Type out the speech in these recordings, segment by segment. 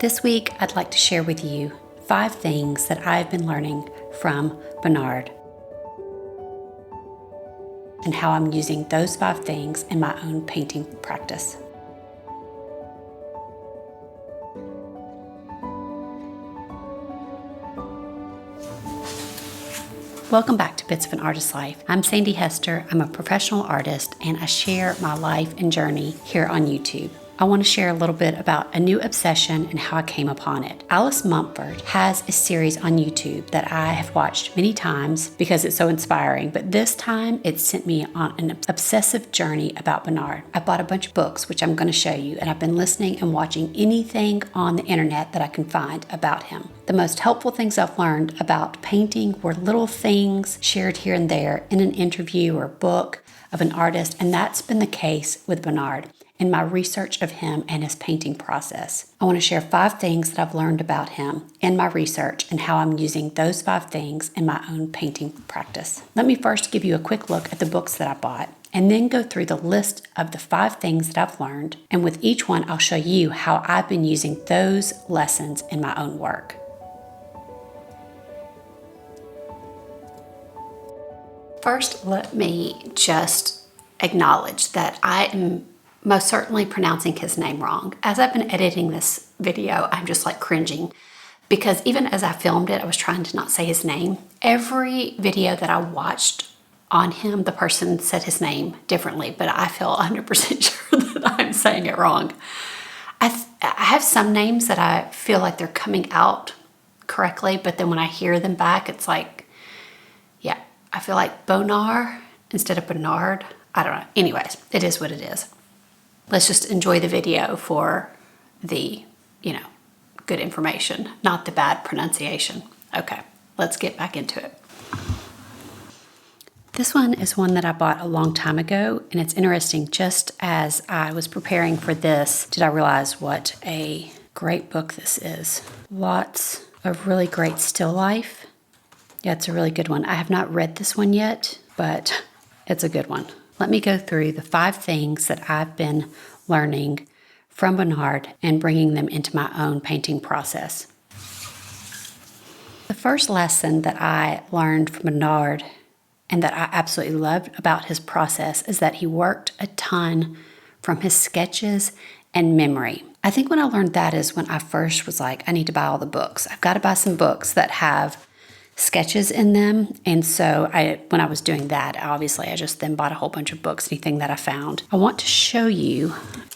This week, I'd like to share with you 5 things that I've been learning from Bonnard and how I'm using those 5 things in my own painting practice. Welcome back to Bits of an Artist's Life. I'm Sandy Hester. I'm a professional artist and I share my life and journey here on YouTube. I want to share a little bit about a new obsession and how I came upon it. Alice Mumford has a series on YouTube that I have watched many times because it's so inspiring, but this time it sent me on an obsessive journey about Bonnard. I bought a bunch of books, which I'm going to show you, and I've been listening and watching anything on the internet that I can find about him. The most helpful things I've learned about painting were little things shared here and there in an interview or book of an artist, and that's been the case with Bonnard in my research of him and his painting process. I want to share 5 things that I've learned about him in my research and how I'm using those 5 things in my own painting practice. Let me first give you a quick look at the books that I bought and then go through the list of the 5 things that I've learned, and with each one I'll show you how I've been using those lessons in my own work. First, let me just acknowledge that I am most certainly pronouncing his name wrong. As I've been editing this video, I'm just like cringing because even as I filmed it, I was trying to not say his name. Every video that I watched on him, the person said his name differently, but I feel 100% sure that I'm saying it wrong. I have some names that I feel like they're coming out correctly, but then when I hear them back, it's like, yeah, I feel like Bonnard instead of Bonnard. I don't know. Anyways, it is what it is. Let's just enjoy the video for the, good information, not the bad pronunciation. Okay, let's get back into it. This one is one that I bought a long time ago, and it's interesting. Just as I was preparing for this, did I realize what a great book this is. Lots of really great still life. Yeah, it's a really good one. I have not read this one yet, but it's a good one. Let me go through the 5 things that I've been learning from Bonnard and bringing them into my own painting process. The first lesson that I learned from Bonnard and that I absolutely loved about his process is that he worked a ton from his sketches and memory. I think when I learned that is when I first was like, I need to buy all the books. I've got to buy some books that have sketches in them. And so when I was doing that, obviously I just then bought a whole bunch of books, anything that I found. I want to show you,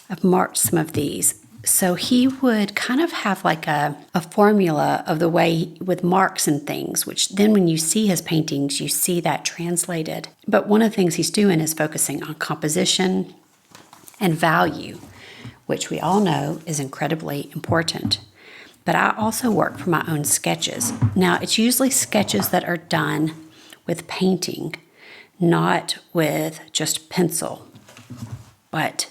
I've marked some of these. So he would kind of have like a formula of the way with marks and things, which then when you see his paintings, you see that translated. But one of the things he's doing is focusing on composition and value, which we all know is incredibly important. But I also work for my own sketches. Now, it's usually sketches that are done with painting, not with just pencil. But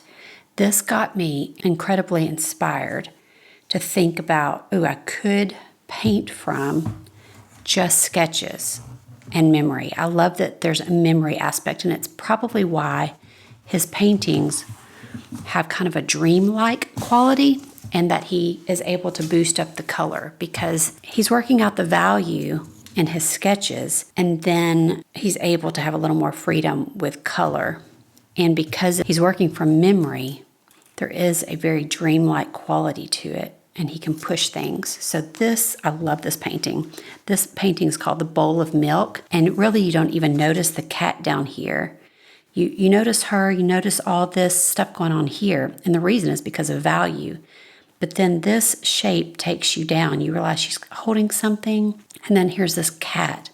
this got me incredibly inspired to think about, I could paint from just sketches and memory. I love that there's a memory aspect, and it's probably why his paintings have kind of a dreamlike quality, and that he is able to boost up the color because he's working out the value in his sketches, and then he's able to have a little more freedom with color. And because he's working from memory, there is a very dreamlike quality to it, and he can push things. So I love this painting. This painting is called The Bowl of Milk, and really you don't even notice the cat down here. You notice her, you notice all this stuff going on here, and the reason is because of value. But then this shape takes you down. You realize she's holding something, and then here's this cat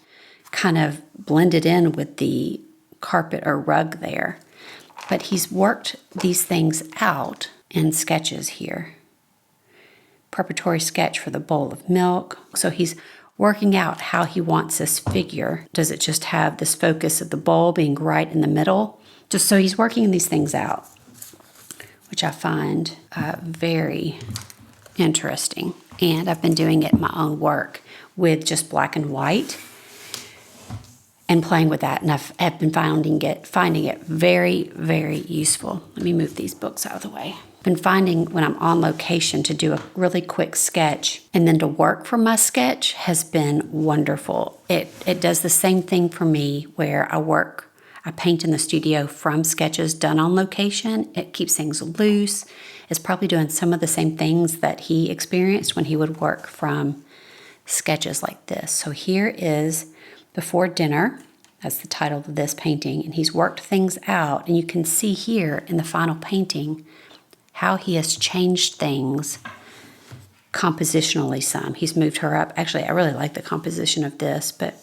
kind of blended in with the carpet or rug there. But he's worked these things out in sketches here. Preparatory sketch for the bowl of milk. So he's working out how he wants this figure. Does it just have this focus of the bowl being right in the middle? Just so he's working these things out, which I find very interesting. And I've been doing it in my own work with just black and white and playing with that. And I've been finding it very, very useful. Let me move these books out of the way. been finding when I'm on location to do a really quick sketch and then to work from my sketch has been wonderful. It does the same thing for me where I paint in the studio from sketches done on location. It keeps things loose. It's probably doing some of the same things that he experienced when he would work from sketches like this. So here is Before Dinner. That's the title of this painting. And he's worked things out. And you can see here in the final painting how he has changed things compositionally some. He's moved her up. Actually, I really like the composition of this, but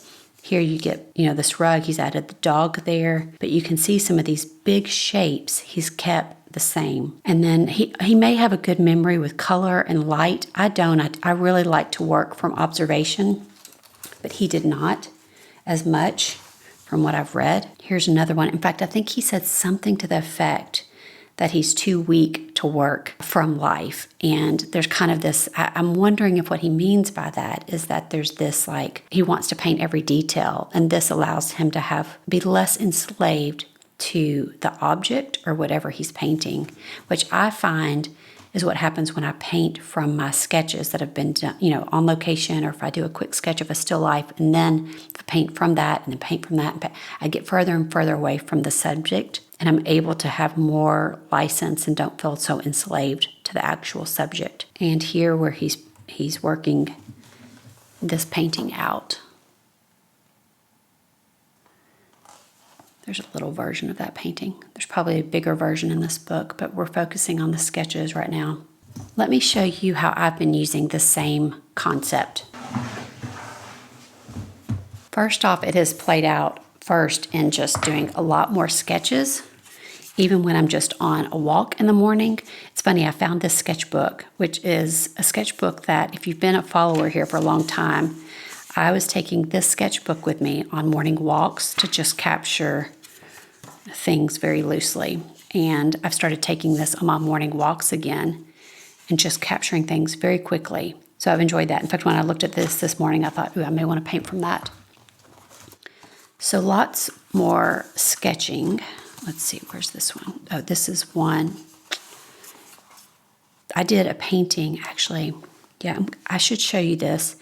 here you get, this rug. He's added the dog there, but you can see some of these big shapes he's kept the same. And then he may have a good memory with color and light. I don't. I really like to work from observation, but he did not as much from what I've read. Here's another one. In fact, I think he said something to the effect that he's too weak to work from life. And there's kind of this, I'm wondering if what he means by that is that there's this he wants to paint every detail, and this allows him to be less enslaved to the object or whatever he's painting, which I find is what happens when I paint from my sketches that have been done, on location, or if I do a quick sketch of a still life and then paint from that and then paint from that. I get further and further away from the subject, and I'm able to have more license and don't feel so enslaved to the actual subject. And here where he's working this painting out. There's a little version of that painting. There's probably a bigger version in this book, but we're focusing on the sketches right now. Let me show you how I've been using the same concept. First off, it has played out first in just doing a lot more sketches, even when I'm just on a walk in the morning. It's funny, I found this sketchbook, which is a sketchbook that if you've been a follower here for a long time, I was taking this sketchbook with me on morning walks to just capture things very loosely. And I've started taking this on my morning walks again and just capturing things very quickly. So I've enjoyed that. In fact, when I looked at this morning, I thought, I may want to paint from that. So lots more sketching. Let's see, where's this one? Oh, this is one. I did a painting, actually. Yeah, I should show you this.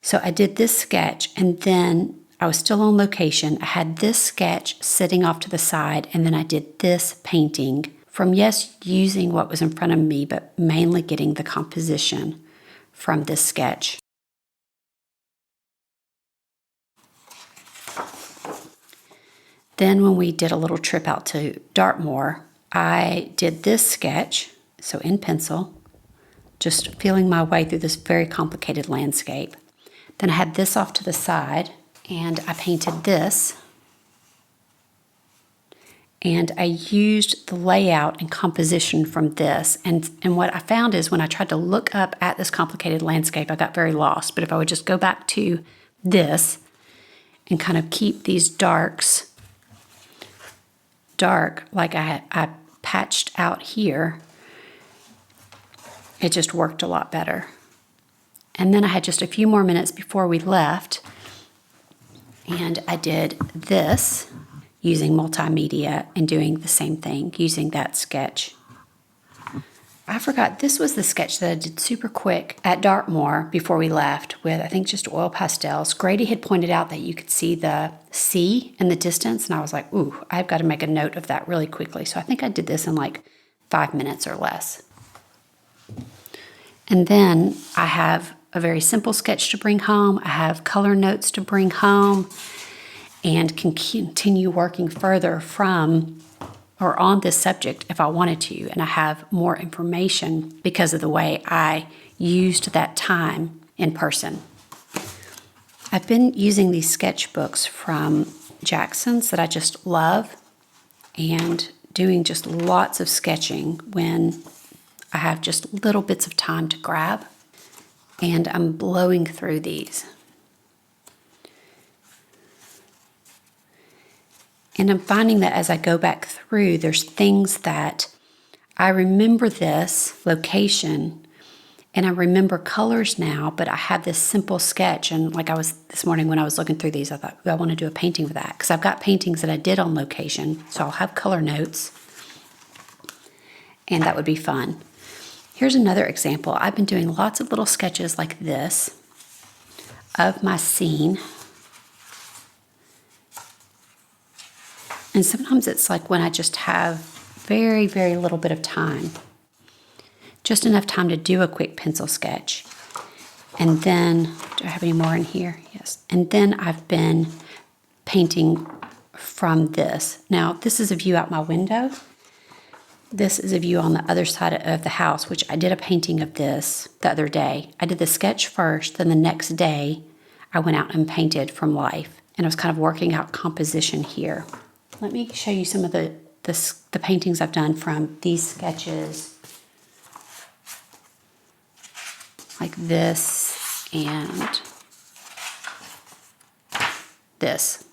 So I did this sketch, and then I was still on location. I had this sketch sitting off to the side, and then I did this painting from, yes, using what was in front of me, but mainly getting the composition from this sketch. Then when we did a little trip out to Dartmoor, I did this sketch, so in pencil, just feeling my way through this very complicated landscape. Then I had this off to the side, and I painted this. And I used the layout and composition from this. And what I found is when I tried to look up at this complicated landscape, I got very lost. But if I would just go back to this and kind of keep these darks dark, like I patched out here, it just worked a lot better. And then I had just a few more minutes before we left, and I did this using multimedia and doing the same thing, using that sketch. I forgot, this was the sketch that I did super quick at Dartmoor before we left with, I think, just oil pastels. Grady had pointed out that you could see the sea in the distance, and I was like, ooh, I've got to make a note of that really quickly. So I think I did this in like 5 minutes or less. And then I have a very simple sketch to bring home. I have color notes to bring home, and can continue working further from or on this subject if I wanted to. And I have more information because of the way I used that time in person. I've been using these sketchbooks from Jackson's that I just love, and doing just lots of sketching when I have just little bits of time to grab. And I'm blowing through these. And I'm finding that as I go back through, there's things that I remember this location and I remember colors now, but I have this simple sketch. And like this morning when I was looking through these, I thought, I want to do a painting for that, because I've got paintings that I did on location. So I'll have color notes. and that would be fun. Here's another example. I've been doing lots of little sketches like this of my scene. And sometimes it's like when I just have very, very little bit of time, just enough time to do a quick pencil sketch. And then, do I have any more in here? Yes. And then I've been painting from this. Now, this is a view out my window. This is a view on the other side of the house, which I did a painting of this the other day. I did the sketch first, then the next day I went out and painted from life. And I was kind of working out composition here. Let me show you some of the paintings I've done from these sketches. Like this and this.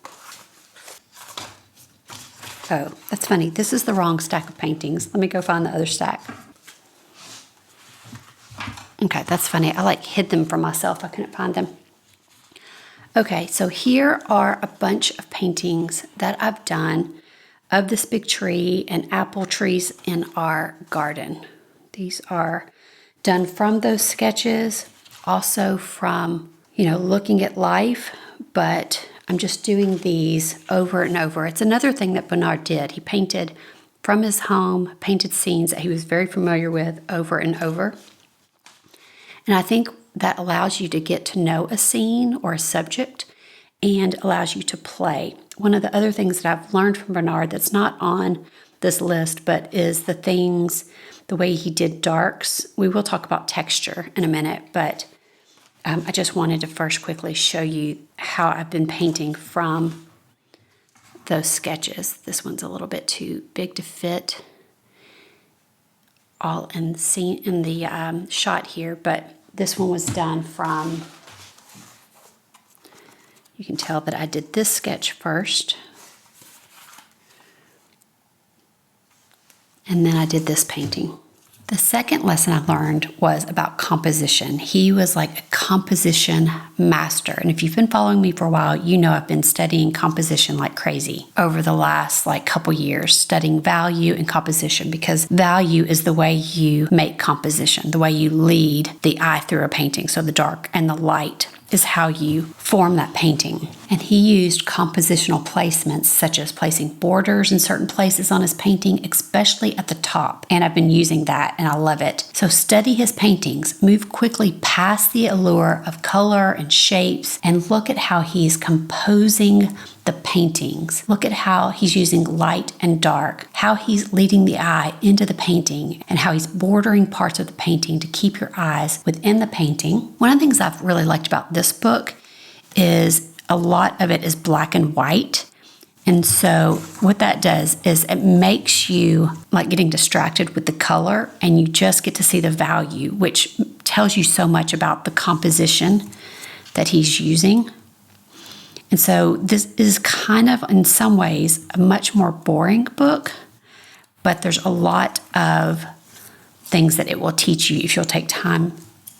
Oh, that's funny. This is the wrong stack of paintings. Let me go find the other stack. Okay, that's funny. I hid them from myself. I couldn't find them. Okay, so here are a bunch of paintings that I've done of this big tree and apple trees in our garden. These are done from those sketches, also from, looking at life, but I'm just doing these over and over. It's another thing that Bonnard did. He painted from his home, painted scenes that he was very familiar with over and over. And I think that allows you to get to know a scene or a subject and allows you to play. One of the other things that I've learned from Bonnard that's not on this list, but is the way he did darks. We will talk about texture in a minute, but I just wanted to first quickly show you how I've been painting from those sketches. This one's a little bit too big to fit all in the shot here, but this one was done from, you can tell that I did this sketch first, and then I did this painting. The second lesson I learned was about composition. He was like a composition master. And if you've been following me for a while, you know I've been studying composition like crazy over the last couple years, studying value and composition, because value is the way you make composition, the way you lead the eye through a painting. So the dark and the light is how you form that painting. And he used compositional placements, such as placing borders in certain places on his painting, especially at the top. And I've been using that and I love it. So study his paintings, move quickly past the allure of color and shapes, and look at how he's composing the paintings. Look at how he's using light and dark, how he's leading the eye into the painting, and how he's bordering parts of the painting to keep your eyes within the painting. One of the things I've really liked about this book is a lot of it is black and white. And so what that does is it makes you getting distracted with the color, and you just get to see the value, which tells you so much about the composition that he's using. And so this is kind of, in some ways, a much more boring book, but there's a lot of things that it will teach you if you'll take time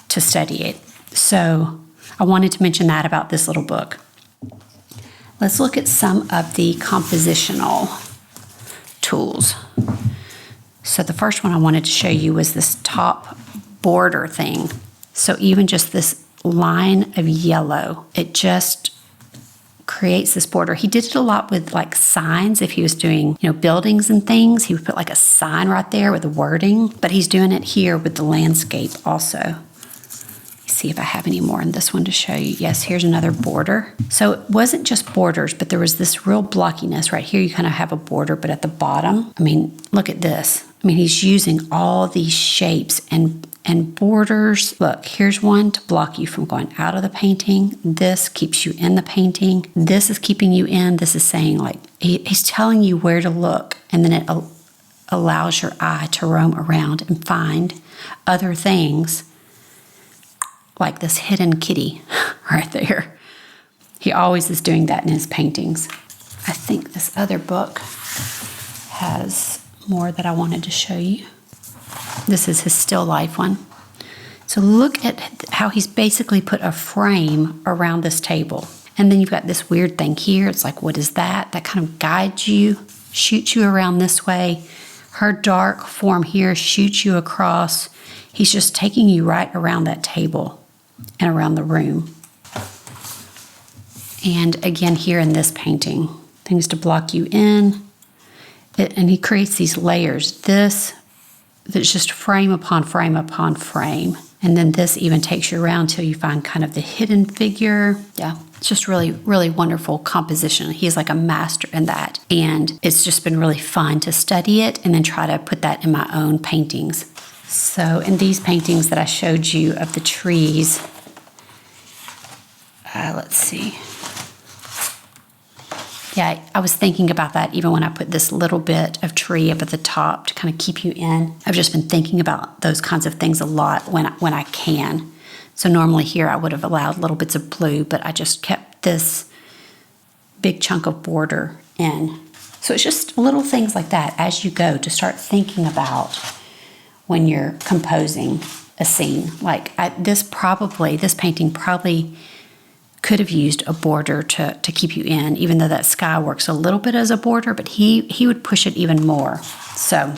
to study it. So I wanted to mention that about this little book. Let's look at some of the compositional tools. So the first one I wanted to show you was this top border thing. So even just this line of yellow, it just creates this border. He did it a lot with signs. If he was doing, buildings and things, he would put a sign right there with the wording, but he's doing it here with the landscape also. Let's see if I have any more in this one to show you. Yes, here's another border. So it wasn't just borders, but there was this real blockiness right here. You kind of have a border, but at the bottom, look at this. He's using all these shapes and borders. Look, here's one to block you from going out of the painting. This keeps you in the painting. This is keeping you in. This is saying he's telling you where to look, and then it allows your eye to roam around and find other things, like this hidden kitty right there. He always is doing that in his paintings. I think this other book has more that I wanted to show you. This is his still life one. So look at how he's basically put a frame around this table. And then you've got this weird thing here. It's what is that? That kind of guides you, shoots you around this way. Her dark form here shoots you across. He's just taking you right around that table and around the room. And again, here in this painting, things to block you in. And he creates these layers. That's just frame upon frame upon frame. And then this even takes you around till you find kind of the hidden figure. Yeah, it's just really, really wonderful composition. He's like a master in that. And it's just been really fun to study it and then try to put that in my own paintings. So in these paintings that I showed you of the trees, let's see. Yeah, I was thinking about that even when I put this little bit of tree up at the top to kind of keep you in. I've just been thinking about those kinds of things a lot when I can. So normally here I would have allowed little bits of blue, but I just kept this big chunk of border in. So it's just little things like that as you go to start thinking about when you're composing a scene. Like this painting probably could have used a border to keep you in, even though that sky works a little bit as a border, but he would push it even more. So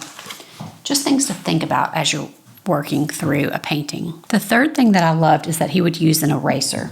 just things to think about as you're working through a painting. The third thing that I loved is that he would use an eraser.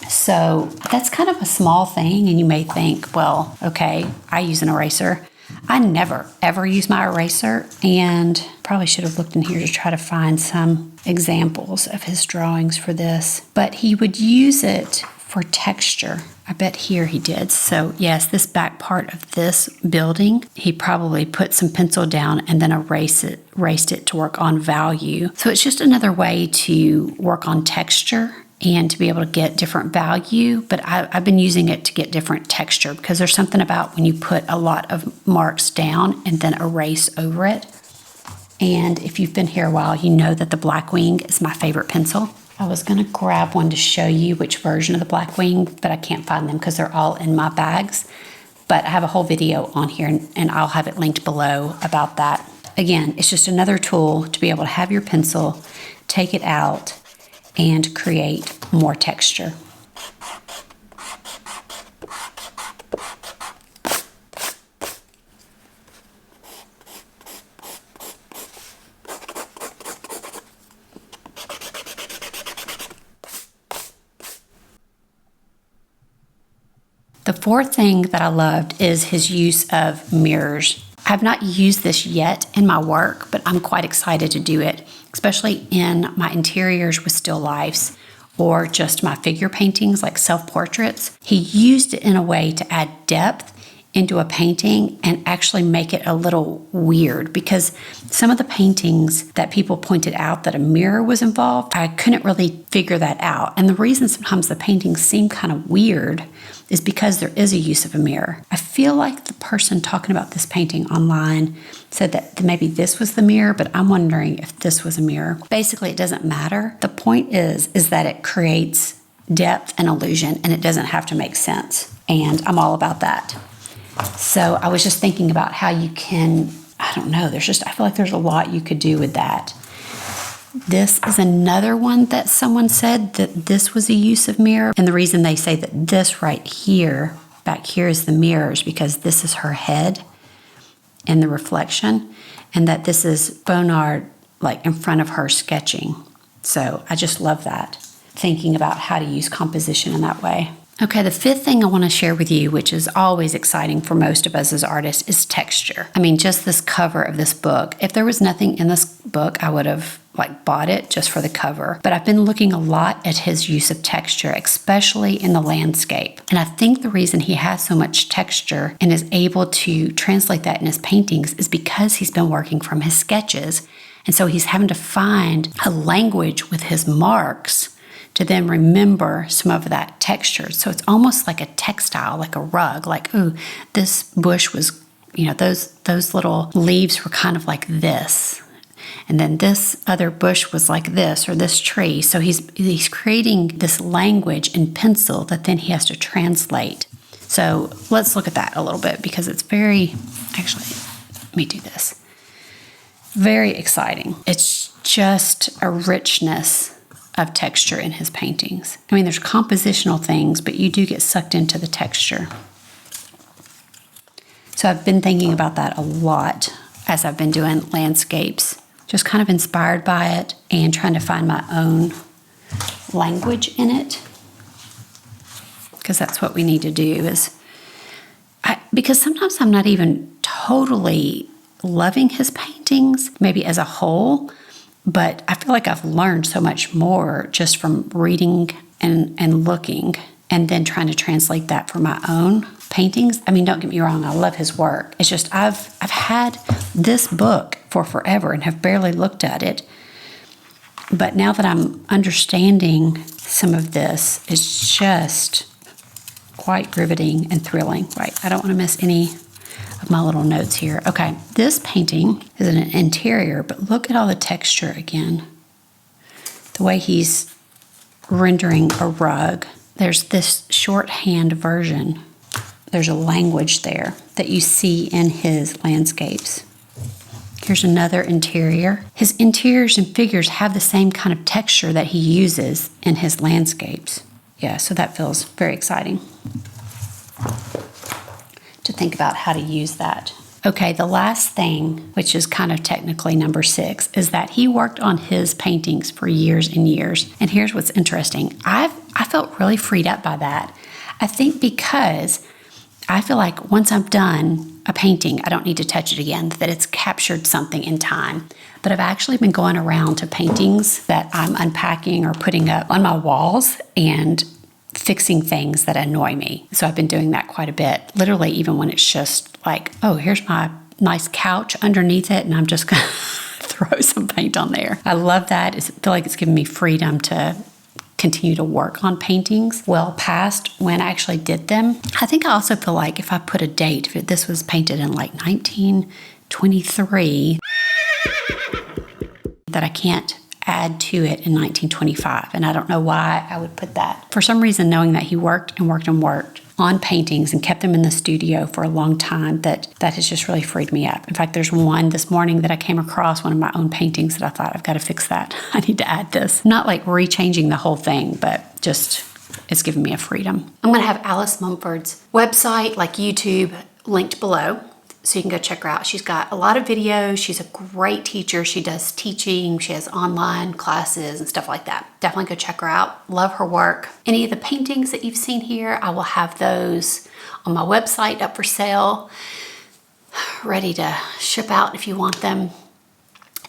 So that's kind of a small thing, and you may think, well, okay, I use an eraser. I never, ever use my eraser, and probably should have looked in here to try to find some examples of his drawings for this. But he would use it for texture. I bet here he did. So yes, this back part of this building, he probably put some pencil down and then erased it to work on value. So it's just another way to work on texture and to be able to get different value, but I've been using it to get different texture because there's something about when you put a lot of marks down and then erase over it. And if you've been here a while, you know that the Blackwing is my favorite pencil. I was gonna grab one to show you which version of the Blackwing, but I can't find them because they're all in my bags. But I have a whole video on here and I'll have it linked below about that. Again, it's just another tool to be able to have your pencil, take it out, and create more texture. The fourth thing that I loved is his use of mirrors. I have not used this yet in my work, but I'm quite excited to do it, especially in my interiors with still lifes or just my figure paintings like self-portraits. He used it in a way to add depth into a painting and actually make it a little weird, because some of the paintings that people pointed out that a mirror was involved, I couldn't really figure that out. And the reason sometimes the paintings seem kind of weird is because there is a use of a mirror. I feel like the person talking about this painting online said that maybe this was the mirror, but I'm wondering if this was a mirror. Basically, it doesn't matter. The point is that it creates depth and illusion, and it doesn't have to make sense. And I'm all about that. So I was just thinking about how you can, I don't know, I feel like there's a lot you could do with that. This is another one that someone said that this was a use of mirror. And the reason they say that this right here, back here is the mirror, is because this is her head and the reflection, and that this is Bonnard like in front of her sketching. So I just love that, thinking about how to use composition in that way. Okay, the fifth thing I want to share with you, which is always exciting for most of us as artists, is texture. I mean, just this cover of this book. If there was nothing in this book, I would have bought it just for the cover. But I've been looking a lot at his use of texture, especially in the landscape. And I think the reason he has so much texture and is able to translate that in his paintings is because he's been working from his sketches. And so he's having to find a language with his marks to then remember some of that texture. So it's almost like a textile, like a rug, like, ooh, this bush was, those little leaves were kind of like this. And then this other bush was like this, or this tree. So he's creating this language in pencil that then he has to translate. So let's look at that a little bit, because it's actually, let me do this. Very exciting. It's just a richness of texture in his paintings. I mean, there's compositional things, but you do get sucked into the texture. So I've been thinking about that a lot as I've been doing landscapes. Just kind of inspired by it and trying to find my own language in it. Because that's what we need to do because sometimes I'm not even totally loving his paintings, maybe as a whole, but I feel like I've learned so much more just from reading and looking and then trying to translate that for my own paintings. I mean, don't get me wrong, I love his work. It's just I've had this book for forever and have barely looked at it. But now that I'm understanding some of this, it's just quite riveting and thrilling. Right, I don't want to miss any of my little notes here. Okay, this painting is an interior, but look at all the texture again. The way he's rendering a rug. There's this shorthand version. There's a language there that you see in his landscapes. Here's another interior. His interiors and figures have the same kind of texture that he uses in his landscapes. Yeah, so that feels very exciting to think about how to use that. Okay, the last thing, which is kind of technically number 6, is that he worked on his paintings for years and years. And here's what's interesting. I felt really freed up by that. I think because I feel like once I'm done a painting, I don't need to touch it again, that it's captured something in time. But I've actually been going around to paintings that I'm unpacking or putting up on my walls and fixing things that annoy me. So I've been doing that quite a bit, literally even when it's just like, oh, here's my nice couch underneath it, and I'm just going to throw some paint on there. I love that. I feel like it's given me freedom to continue to work on paintings well past when I actually did them. I think I also feel like if I put a date, if this was painted in like 1923, that I can't add to it in 1925. And I don't know why I would put that. For some reason, knowing that he worked and worked and worked on paintings and kept them in the studio for a long time, that has just really freed me up. In fact, there's one this morning that I came across, one of my own paintings, that I thought, I've got to fix that. I need to add this. Not like rechanging the whole thing, but just it's given me a freedom. I'm going to have Alice Mumford's website, like YouTube, linked below, so you can go check her out. She's got a lot of videos. She's a great teacher. She does teaching. She has online classes and stuff like that. Definitely go check her out. Love her work. Any of the paintings that you've seen here, I will have those on my website up for sale, ready to ship out if you want them.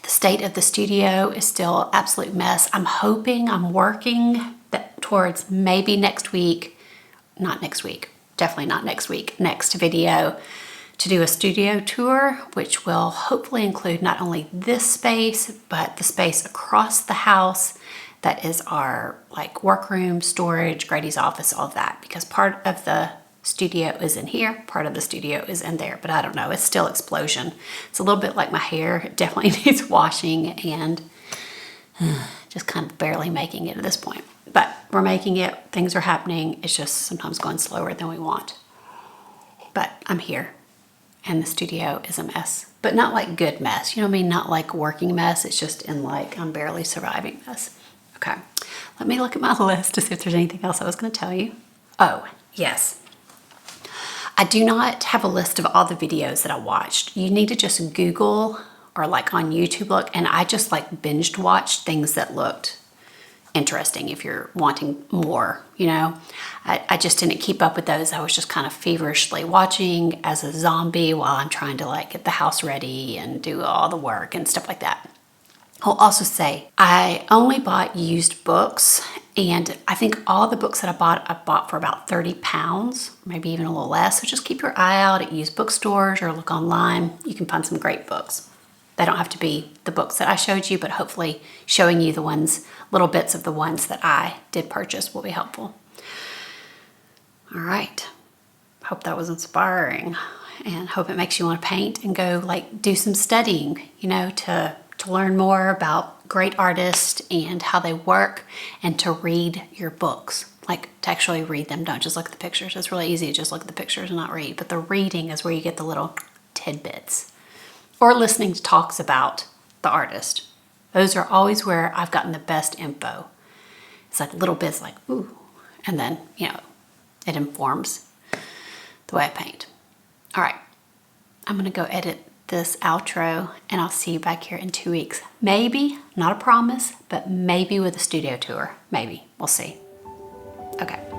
The state of the studio is still an absolute mess. I'm working towards maybe next week, not next week, definitely not next week, next video, to do a studio tour, which will hopefully include not only this space, but the space across the house that is our like workroom, storage, Grady's office, all of that, because part of the studio is in here, part of the studio is in there, but I don't know, it's still explosion. It's a little bit like my hair. It definitely needs washing and just kind of barely making it at this point. But we're making it, things are happening. It's just sometimes going slower than we want. But I'm here. And the studio is a mess, but not like good mess. You know what I mean? Not like working mess. It's just in like I'm barely surviving mess. Okay, let me look at my list to see if there's anything else I was going to tell you. Oh, yes. I do not have a list of all the videos that I watched. You need to just Google or like on YouTube look, and I just like binged watched things that looked interesting if you're wanting more, you know. I just didn't keep up with those. I was just kind of feverishly watching as a zombie while I'm trying to like get the house ready and do all the work and stuff like that. I'll also say I only bought used books, and I think all the books that I bought for about 30 pounds, maybe even a little less. So just keep your eye out at used bookstores or look online. You can find some great books. They don't have to be the books that I showed you, but hopefully showing you the ones, little bits of the ones that I did purchase will be helpful. All right. Hope that was inspiring, and hope it makes you want to paint and go like do some studying, you know, to learn more about great artists and how they work, and to read your books, like to actually read them. Don't just look at the pictures. It's really easy to just look at the pictures and not read, but the reading is where you get the little tidbits. Or listening to talks about the artist. Those are always where I've gotten the best info. It's like little bits like, ooh, and then, you know, it informs the way I paint. All right, I'm gonna go edit this outro, and I'll see you back here in 2 weeks. Maybe, not a promise, but maybe with a studio tour. Maybe. We'll see. Okay.